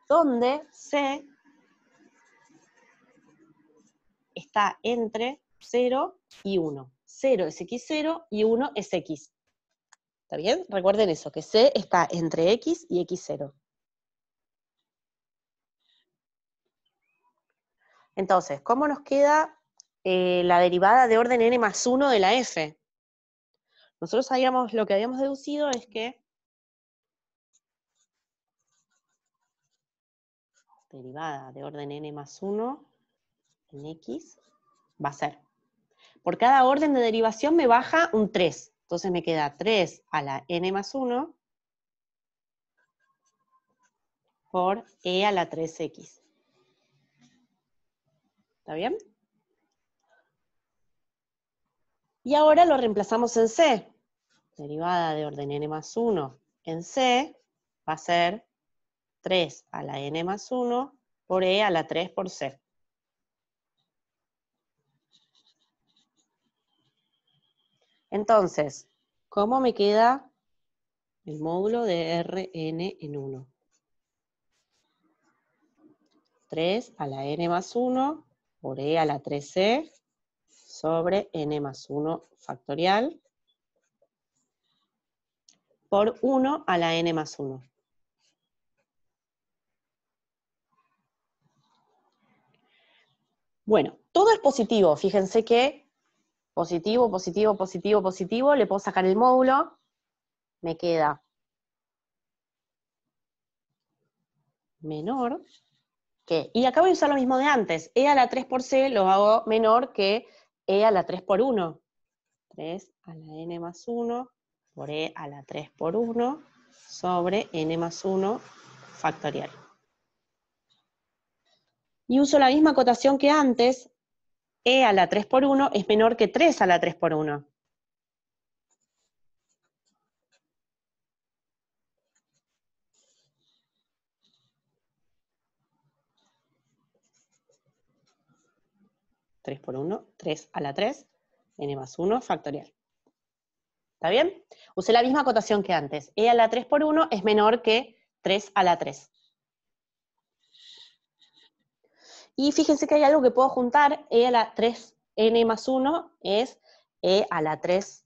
Donde C está entre 0 y 1. 0 es x0 y 1 es x. ¿Está bien? Recuerden eso, que C está entre x y x0. Entonces, ¿cómo nos queda la derivada de orden n más 1 de la f? Nosotros lo que habíamos deducido es que derivada de orden n más 1 en x va a ser, por cada orden de derivación me baja un 3. Entonces me queda 3 a la n más 1 por e a la 3x. ¿Está bien? Y ahora lo reemplazamos en C. Derivada de orden n más 1 en C va a ser 3 a la n más 1 por e a la 3 por C. Entonces, ¿cómo me queda el módulo de Rn en 1? 3 a la n más 1 por e a la 3c sobre n más 1 factorial por 1 a la n más 1. Bueno, todo es positivo. Fíjense que positivo, positivo, positivo, positivo, le puedo sacar el módulo, me queda menor que, y acá voy a usar lo mismo de antes, e a la 3 por c lo hago menor que e a la 3 por 1. 3 a la n más 1 por e a la 3 por 1 sobre n más 1 factorial. Y uso la misma acotación que antes, e a la 3 por 1 es menor que 3 a la 3 por 1. Tres por 1, 3 a la 3, n más 1 factorial. ¿Está bien? Usé la misma acotación que antes. E a la 3 por 1 es menor que 3 a la 3. Y fíjense que hay algo que puedo juntar. E a la 3, n más 1 es e a la 3,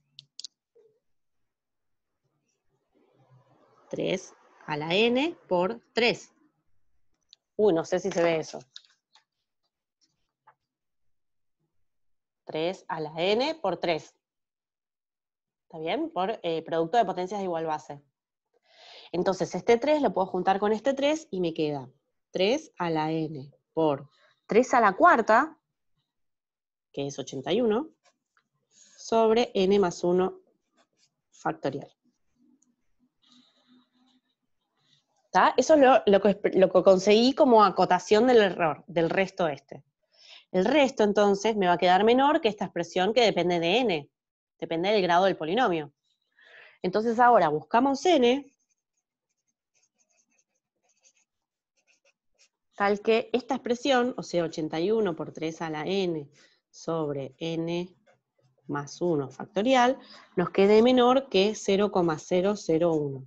3 a la n por 3. Uy, no sé si se ve eso. 3 a la n por 3. ¿Está bien? Por producto de potencias de igual base. Entonces este 3 lo puedo juntar con este 3 y me queda 3 a la n por 3 a la cuarta, que es 81, sobre n más 1 factorial. ¿Está? Eso es lo que conseguí como acotación del error, del resto este. El resto, entonces, me va a quedar menor que esta expresión que depende de n, depende del grado del polinomio. Entonces ahora buscamos n, tal que esta expresión, o sea, 81 por 3 a la n sobre n más 1 factorial, nos quede menor que 0,001.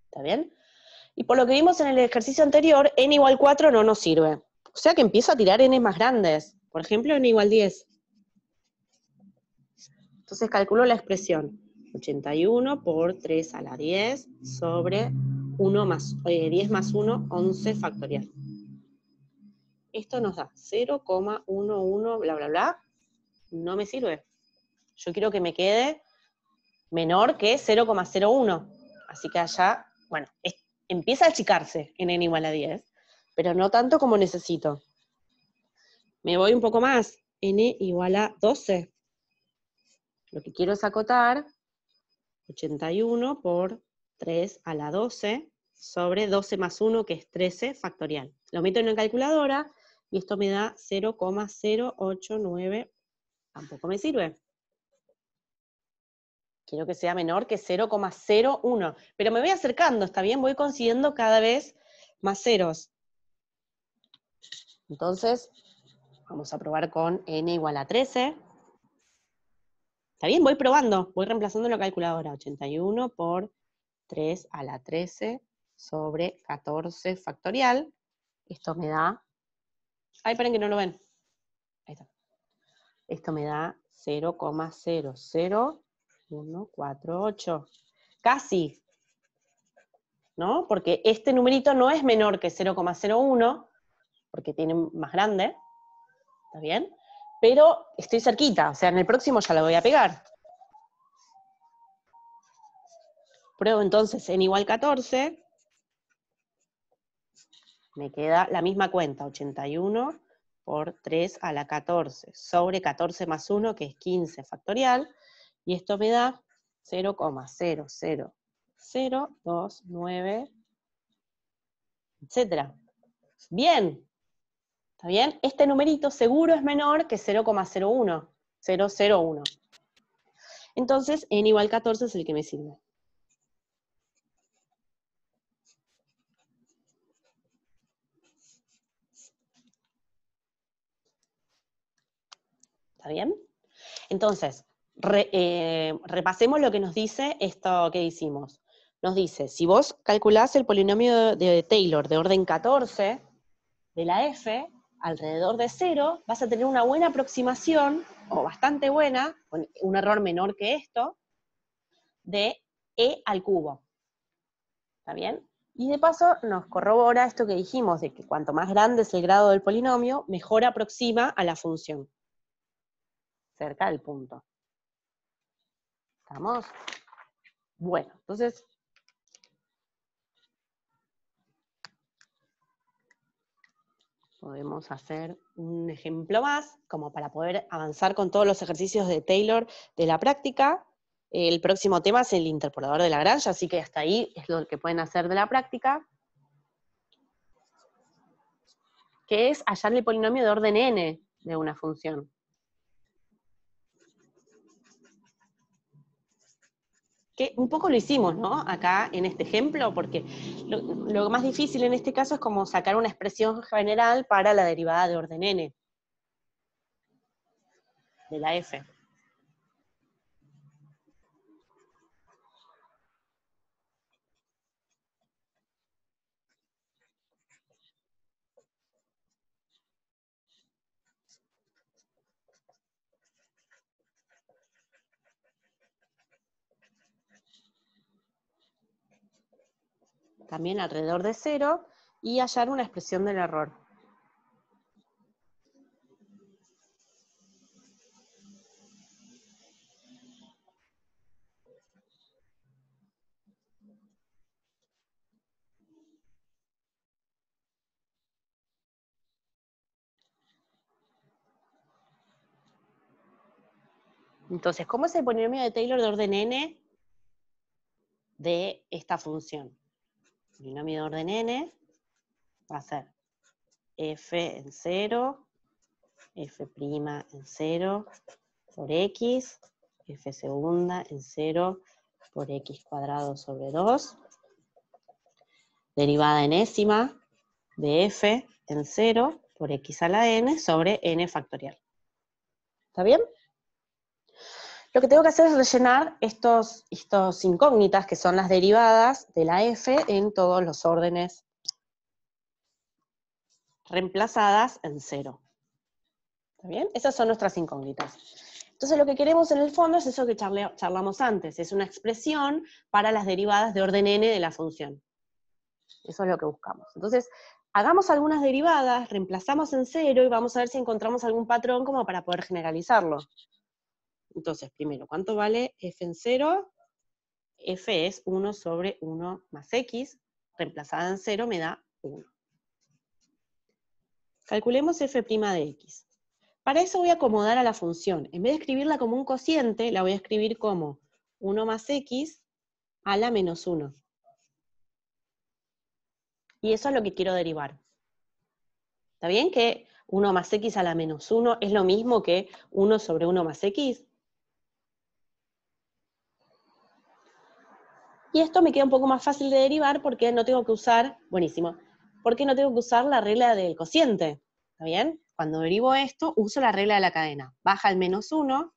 ¿Está bien? Y por lo que vimos en el ejercicio anterior, n igual 4 no nos sirve. O sea que empiezo a tirar n más grandes. Por ejemplo, n igual 10. Entonces calculo la expresión 81 por 3 a la 10 sobre 10 más 1, 11 factorial. Esto nos da 0,11 bla bla bla. No me sirve. Yo quiero que me quede menor que 0,01. Así que allá, bueno, empieza a achicarse en n igual a 10, pero no tanto como necesito. Me voy un poco más, n igual a 12. Lo que quiero es acotar 81 por 3 a la 12 sobre 12 más 1, que es 13 factorial. Lo meto en la calculadora, y esto me da 0,089, tampoco me sirve. Quiero que sea menor que 0,01, pero me voy acercando, ¿está bien? Voy consiguiendo cada vez más ceros. Entonces, vamos a probar con n igual a 13. ¿Está bien? Voy probando, voy reemplazando la calculadora. 81 por 3 a la 13 sobre 14 factorial. Esto me da... Ay, esperen que no lo ven. Ahí está. Esto me da 0,00148. Casi, ¿no? Porque este numerito no es menor que 0,01, porque tiene más grande, ¿está bien? Pero estoy cerquita, o sea, en el próximo ya lo voy a pegar. Pruebo entonces n igual 14, me queda la misma cuenta, 81 por 3 a la 14, sobre 14 más 1, que es 15 factorial, y esto me da 0,00029, etcétera. Bien, ¿está bien? Este numerito seguro es menor que 0,01, 001. Entonces, n igual 14 es el que me sirve. ¿Está bien? Entonces, repasemos lo que nos dice esto que hicimos. Nos dice, si vos calculás el polinomio de Taylor de orden 14, de la f, alrededor de 0, vas a tener una buena aproximación, o bastante buena, con un error menor que esto, de e al cubo. ¿Está bien? Y de paso nos corrobora esto que dijimos, de que cuanto más grande es el grado del polinomio, mejor aproxima a la función, cerca del punto. ¿Estamos? Bueno, entonces, podemos hacer un ejemplo más, como para poder avanzar con todos los ejercicios de Taylor de la práctica. El próximo tema es el interpolador de Lagrange, así que hasta ahí es lo que pueden hacer de la práctica, que es hallar el polinomio de orden n de una función. Que un poco lo hicimos, ¿no? Acá en este ejemplo, porque lo más difícil en este caso es como sacar una expresión general para la derivada de orden n, de la f. También alrededor de 0, y hallar una expresión del error. Entonces, ¿cómo es el polinomio de Taylor de orden n de esta función? El polinomio de orden n va a ser f en 0, f' en 0 por x, f segunda en 0 por x cuadrado sobre 2, derivada enésima de f en 0 por x a la n sobre n factorial. ¿Está bien? Lo que tengo que hacer es rellenar estos incógnitas, que son las derivadas de la f en todos los órdenes reemplazadas en 0. ¿Está bien? Esas son nuestras incógnitas. Entonces lo que queremos en el fondo es eso que charlamos antes, es una expresión para las derivadas de orden n de la función. Eso es lo que buscamos. Entonces, hagamos algunas derivadas, reemplazamos en 0 y vamos a ver si encontramos algún patrón como para poder generalizarlo. Entonces, primero, ¿cuánto vale f en 0? F es 1 sobre 1 más x, reemplazada en 0 me da 1. Calculemos f' de x. Para eso voy a acomodar a la función. En vez de escribirla como un cociente, la voy a escribir como 1 más x a la menos 1. Y eso es lo que quiero derivar. ¿Está bien? Que 1 más x a la menos 1 es lo mismo que 1 sobre 1 más x. Y esto me queda un poco más fácil de derivar porque no tengo que usar, buenísimo, porque no tengo que usar la regla del cociente, ¿está bien? Cuando derivo esto, uso la regla de la cadena. Baja el menos 1,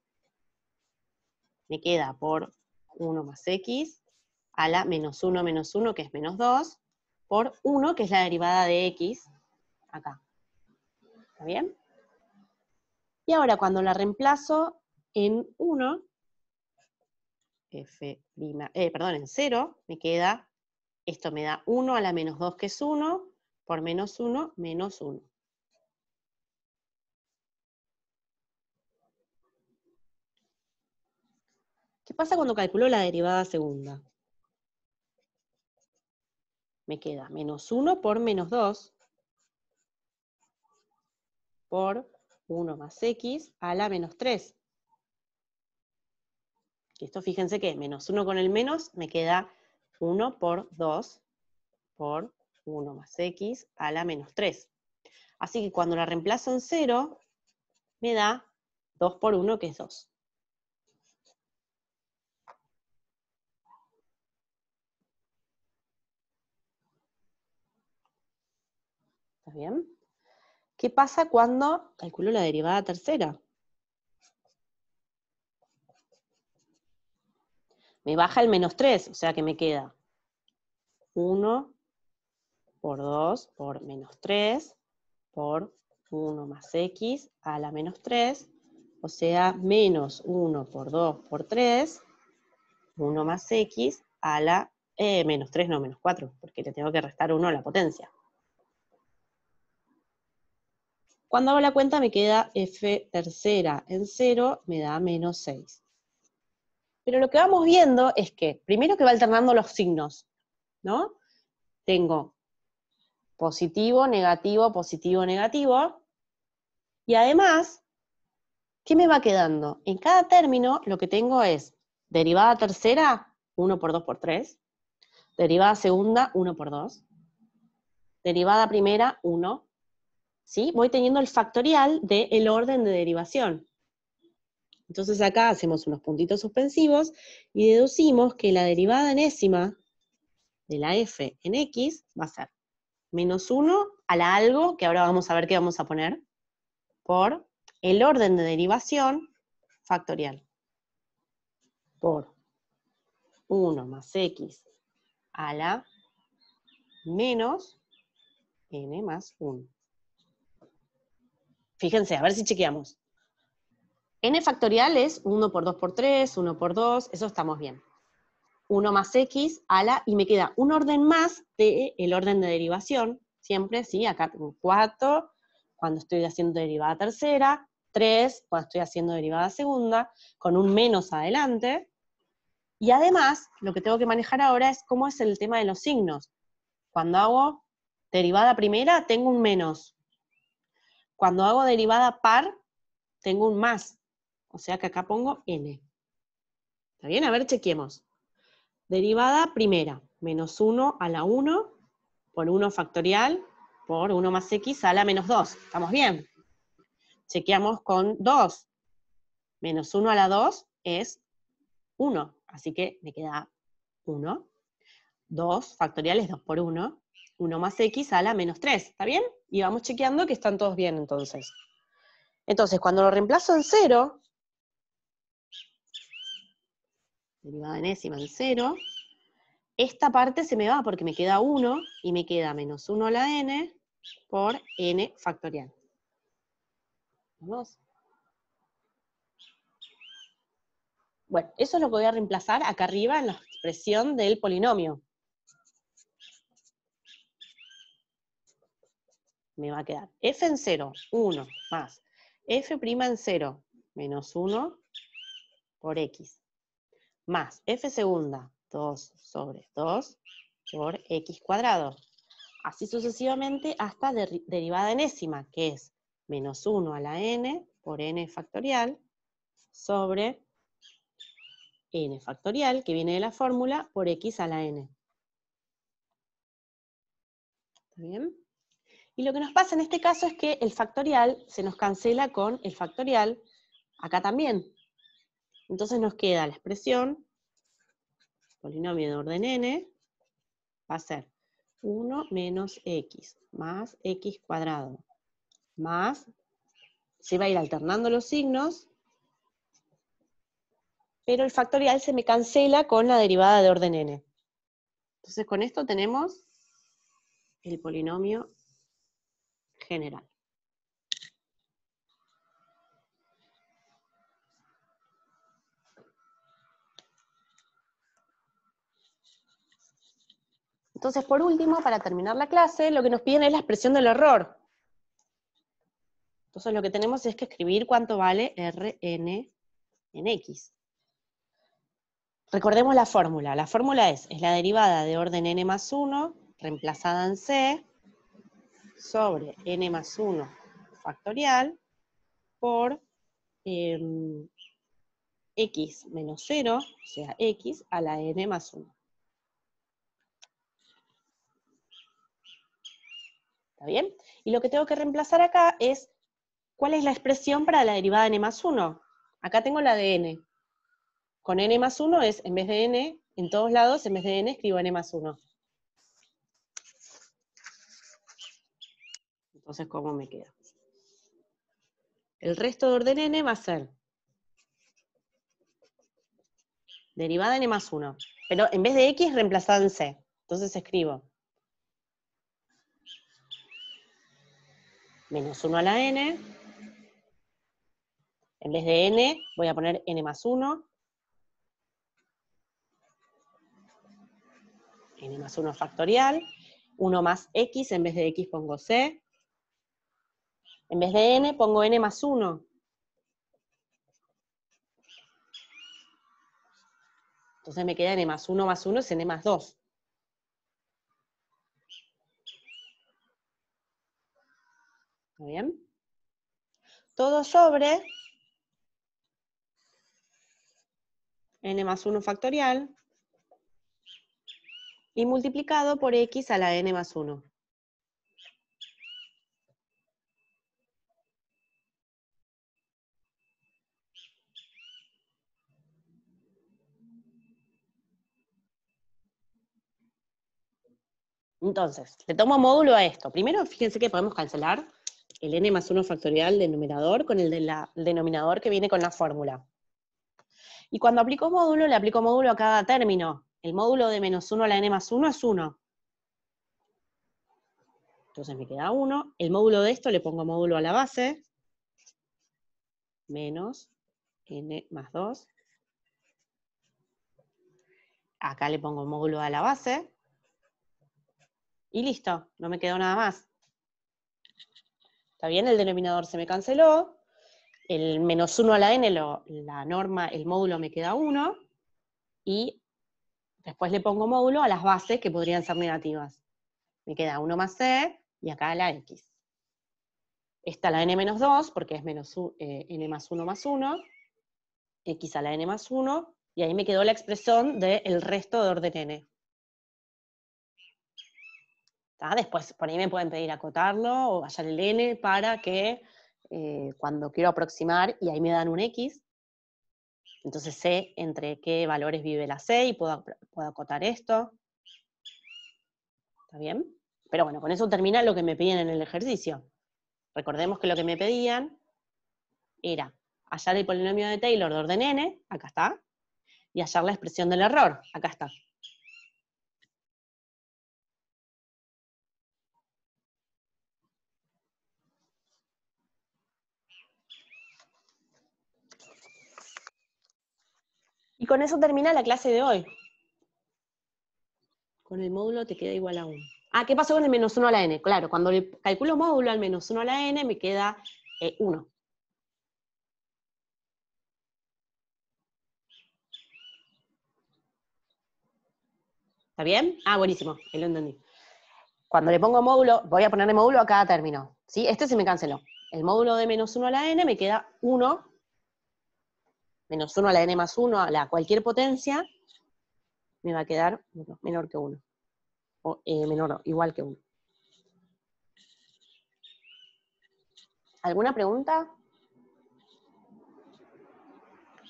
me queda por 1 más x, a la menos 1, que es menos 2, por 1, que es la derivada de x, acá. ¿Está bien? Y ahora cuando la reemplazo en 1, en 0, me queda, esto me da 1 a la menos 2, que es 1, por menos 1, menos 1. ¿Qué pasa cuando calculo la derivada segunda? Me queda menos 1 por menos 2, por 1 más x a la menos 3. Esto fíjense que menos 1 con el menos me queda 1 por 2 por 1 más x a la menos 3. Así que cuando la reemplazo en 0, me da 2 por 1, que es 2. ¿Está bien? ¿Qué pasa cuando calculo la derivada tercera? Me baja el menos 3, o sea que me queda 1 por 2 por menos 3 por 1 más x a la menos 3, o sea, menos 1 por 2 por 3, 1 más x a la menos 3, no, menos 4, porque le tengo que restar 1 a la potencia. Cuando hago la cuenta me queda f tercera en 0, me da menos 6. Pero lo que vamos viendo es que, primero que va alternando los signos, ¿no? Tengo positivo, negativo, positivo, negativo, y además, ¿qué me va quedando? En cada término lo que tengo es derivada tercera, 1 por 2 por 3, derivada segunda, 1 por 2, derivada primera, 1, ¿sí? Voy teniendo el factorial del orden de derivación. Entonces acá hacemos unos puntitos suspensivos y deducimos que la derivada enésima de la f en x va a ser menos 1 a la algo, que ahora vamos a ver qué vamos a poner, por el orden de derivación factorial, por 1 más x a la menos n más 1. Fíjense, a ver si chequeamos. N factorial es 1 por 2 por 3, 1 por 2, eso estamos bien. 1 más x a la, y me queda un orden más del orden de derivación, siempre, ¿sí? Acá tengo 4, cuando estoy haciendo derivada tercera, 3, cuando estoy haciendo derivada segunda, con un menos adelante, y además, lo que tengo que manejar ahora es cómo es el tema de los signos. Cuando hago derivada primera, tengo un menos. Cuando hago derivada par, tengo un más. O sea que acá pongo n. ¿Está bien? A ver, chequemos. Derivada primera, menos 1 a la 1, por 1 factorial, por 1 más x a la menos 2. ¿Estamos bien? Chequeamos con 2. Menos 1 a la 2 es 1. Así que me queda 1. 2 factorial es 2 por 1. 1 más x a la menos 3. ¿Está bien? Y vamos chequeando que están todos bien entonces. Entonces, cuando lo reemplazo en 0, derivada enésima en 0, esta parte se me va porque me queda 1 y me queda menos 1 a la n por n factorial. ¿Vamos? Bueno, eso es lo que voy a reemplazar acá arriba en la expresión del polinomio. Me va a quedar f en 0, 1, más f' en 0, menos 1 por x, más f segunda, 2 sobre 2 por x cuadrado. Así sucesivamente hasta derivada enésima, que es menos 1 a la n por n factorial sobre n factorial, que viene de la fórmula, por x a la n. ¿Está bien? Y lo que nos pasa en este caso es que el factorial se nos cancela con el factorial acá también. Entonces nos queda la expresión, polinomio de orden n, va a ser 1 menos x más x cuadrado, más, se va a ir alternando los signos, pero el factorial se me cancela con la derivada de orden n. Entonces con esto tenemos el polinomio general. Entonces, por último, para terminar la clase, lo que nos piden es la expresión del error. Entonces lo que tenemos es que escribir cuánto vale Rn en x. Recordemos la fórmula. La fórmula es la derivada de orden n más 1, reemplazada en c, sobre n más 1 factorial, por x menos 0, o sea, x a la n más 1. ¿Está bien? Y lo que tengo que reemplazar acá es, ¿cuál es la expresión para la derivada de n más 1? Acá tengo la de n. Con n más 1 es, en vez de n, en todos lados, en vez de n, escribo n más 1. Entonces, ¿cómo me queda? El resto de orden n va a ser derivada de n más 1. Pero en vez de x, reemplazada en c. Entonces escribo menos 1 a la n. En vez de n, voy a poner n más 1. N más 1 factorial. 1 más x, en vez de x pongo c. En vez de n, pongo n más 1. Entonces me queda n más 1 es n más 2. ¿Está bien? Todo sobre n más 1 factorial y multiplicado por x a la n más 1. Entonces, le tomo módulo a esto. Primero, fíjense que podemos cancelar el n más 1 factorial del numerador con el del denominador que viene con la fórmula. Y cuando aplico módulo, le aplico módulo a cada término. El módulo de menos 1 a la n más 1 es 1. Entonces me queda 1. El módulo de esto le pongo módulo a la base. Menos n más 2. Acá le pongo módulo a la base. Y listo, no me quedó nada más. ¿Está bien? El denominador se me canceló. El menos 1 a la n, la norma, el módulo me queda 1. Y después le pongo módulo a las bases que podrían ser negativas. Me queda 1 más c y acá la x. Esta la n menos 2 porque es menos n más 1 más 1. X a la n más 1. Y ahí me quedó la expresión del resto de orden n. ¿Tá? Después, por ahí me pueden pedir acotarlo o hallar el n para que cuando quiero aproximar, y ahí me dan un x, entonces sé entre qué valores vive la c y puedo acotar esto. ¿Está bien? Pero bueno, con eso termina lo que me pedían en el ejercicio. Recordemos que lo que me pedían era hallar el polinomio de Taylor de orden n, acá está, y hallar la expresión del error, acá está. Y con eso termina la clase de hoy. Con el módulo te queda igual a 1. Ah, ¿qué pasó con el menos 1 a la n? Claro, cuando le calculo módulo al menos 1 a la n, me queda 1. ¿Está bien? Ah, buenísimo, ahí lo entendí. Cuando le pongo módulo, voy a ponerle módulo a cada término. ¿Sí? Este se me canceló. El módulo de menos 1 a la n me queda 1, menos 1 a la n más 1 a la cualquier potencia, me va a quedar menor que 1. O menor, igual que 1. ¿Alguna pregunta?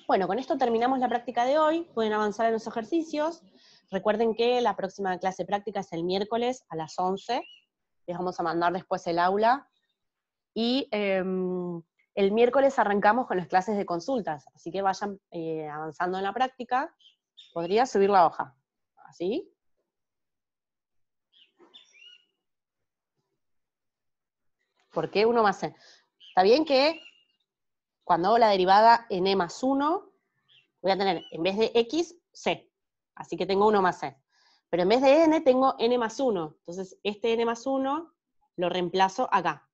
Bueno, con esto terminamos la práctica de hoy. Pueden avanzar en los ejercicios. Recuerden que la próxima clase práctica es el miércoles a las 11. Les vamos a mandar después el aula. Y el miércoles arrancamos con las clases de consultas. Así que vayan avanzando en la práctica. Podría subir la hoja. ¿Así? ¿Por qué 1 más c? Está bien que cuando hago la derivada en e más 1, voy a tener, en vez de x, c. Así que tengo 1 más c. Pero en vez de n, tengo n más 1. Entonces, este n más 1 lo reemplazo acá.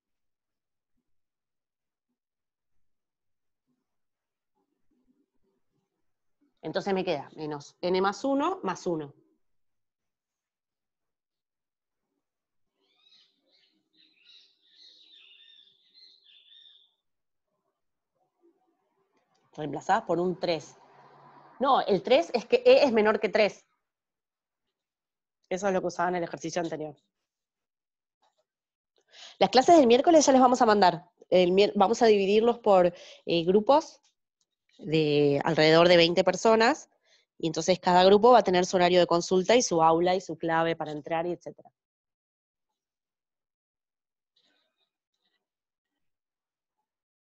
Entonces me queda menos n más 1 más 1. Reemplazadas por un 3. No, el 3 es que e es menor que 3. Eso es lo que usaba en el ejercicio anterior. Las clases del miércoles ya les vamos a mandar. Vamos a dividirlos por grupos de alrededor de 20 personas, y entonces cada grupo va a tener su horario de consulta y su aula y su clave para entrar, y etcétera.